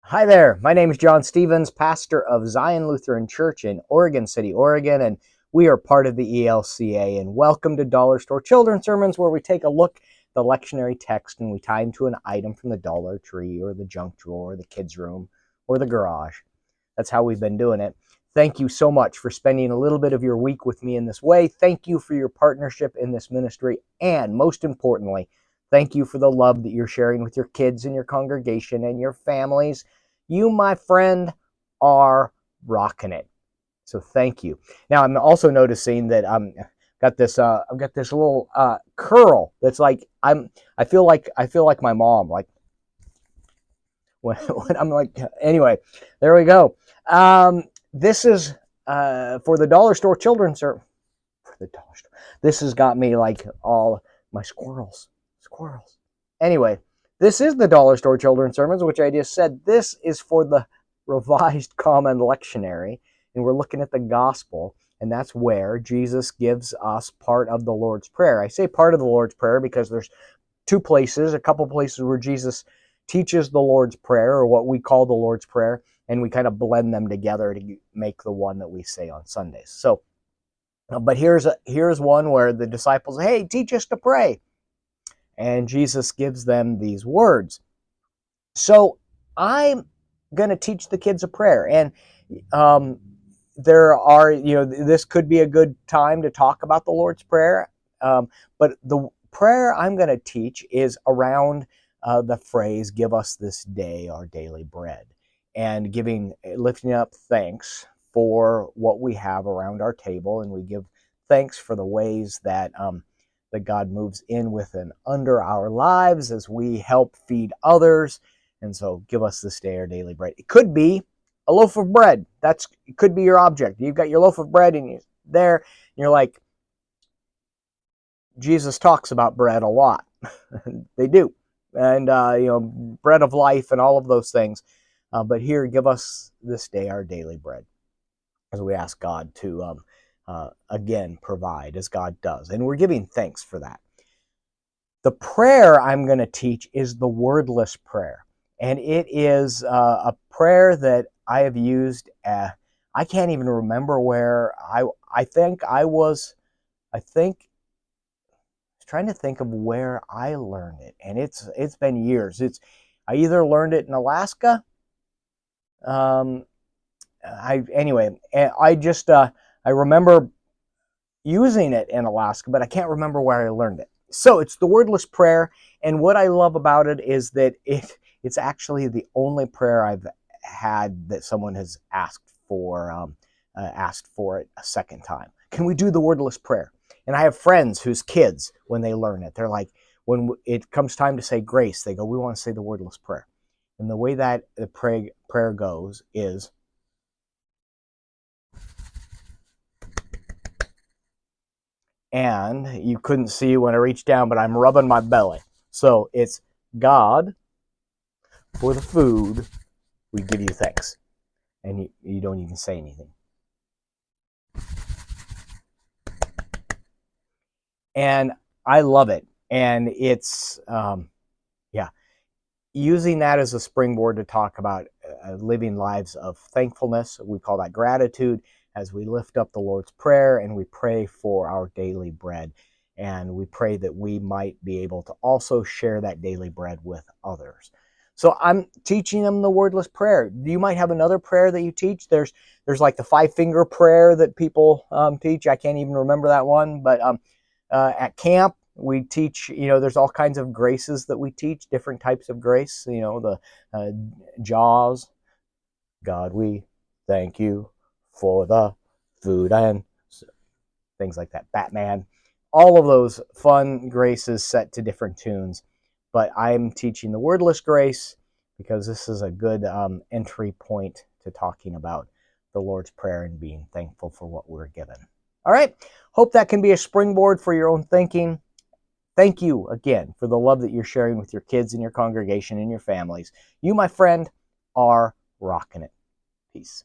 Hi there, my name is John Stevens, pastor of Zion Lutheran Church in Oregon City, Oregon, and we are part of the ELCA. And welcome to Dollar Store Children's Sermons, where we take a look at the lectionary text and we tie them to an item from the Dollar Tree or the junk drawer, or the kids' room, or the garage. That's how we've been doing it. Thank you so much for spending a little bit of your week with me in this way. Thank you for your partnership in this ministry, and most importantly, thank you for the love that you're sharing with your kids and your congregation and your families. You, my friend, are rocking it. So thank you. Now I'm also noticing that I've got this little curl that's like I feel like my mom, like when I'm like, anyway, there we go. This is for the Dollar Store Children's for the Dollar Store. This has got me like all my squirrels. Anyway, this is the Dollar Store Children's Sermons, which I just said. This is for the Revised Common Lectionary, and we're looking at the Gospel, and that's where Jesus gives us part of the Lord's Prayer. I say part of the Lord's Prayer because there's a couple places where Jesus teaches the Lord's Prayer, or what we call the Lord's Prayer, and we kind of blend them together to make the one that we say on Sundays. So, but here's one where the disciples say, "Hey, teach us to pray." And Jesus gives them these words. So I'm going to teach the kids a prayer. And this could be a good time to talk about the Lord's Prayer. But the prayer I'm going to teach is around the phrase, "Give us this day our daily bread," and lifting up thanks for what we have around our table. And we give thanks for the ways that God moves in with and under our lives as we help feed others. And so give us this day our daily bread. It could be a loaf of bread. It could be your object. You've got your loaf of bread and you're like, Jesus talks about bread a lot. They do. And, bread of life and all of those things. But here, give us this day our daily bread, as we ask God to again provide, as God does, and we're giving thanks for that. The prayer I'm going to teach is the Wordless Prayer, and it is a prayer that I have used. I can't even remember where I think I was trying to think of where I learned it, and it's been years. I either learned it in Alaska. I remember using it in Alaska, but I can't remember where I learned it. So it's the Wordless Prayer, and what I love about it is that it's actually the only prayer I've had that someone has asked for it a second time. Can we do the Wordless Prayer? And I have friends whose kids, when they learn it, they're like, when it comes time to say grace, they go, "We want to say the Wordless Prayer." And the way that the prayer goes is, and you couldn't see when I reached down, but I'm rubbing my belly. So it's, "God, for the food, we give you thanks." And you don't even say anything. And I love it. And it's, using that as a springboard to talk about living lives of thankfulness. We call that gratitude, as we lift up the Lord's Prayer and we pray for our daily bread. And we pray that we might be able to also share that daily bread with others. So I'm teaching them the Wordless Prayer. You might have another prayer that you teach. There's like the 5-finger prayer that people teach. I can't even remember that one. But at camp, we teach, there's all kinds of graces that we teach, different types of grace. The Jaws, "God, we thank you for the food," and things like that. Batman, all of those fun graces set to different tunes. But I'm teaching the Wordless Grace because this is a good entry point to talking about the Lord's Prayer and being thankful for what we're given. All right. Hope that can be a springboard for your own thinking. Thank you again for the love that you're sharing with your kids and your congregation and your families. You, my friend, are rocking it. Peace.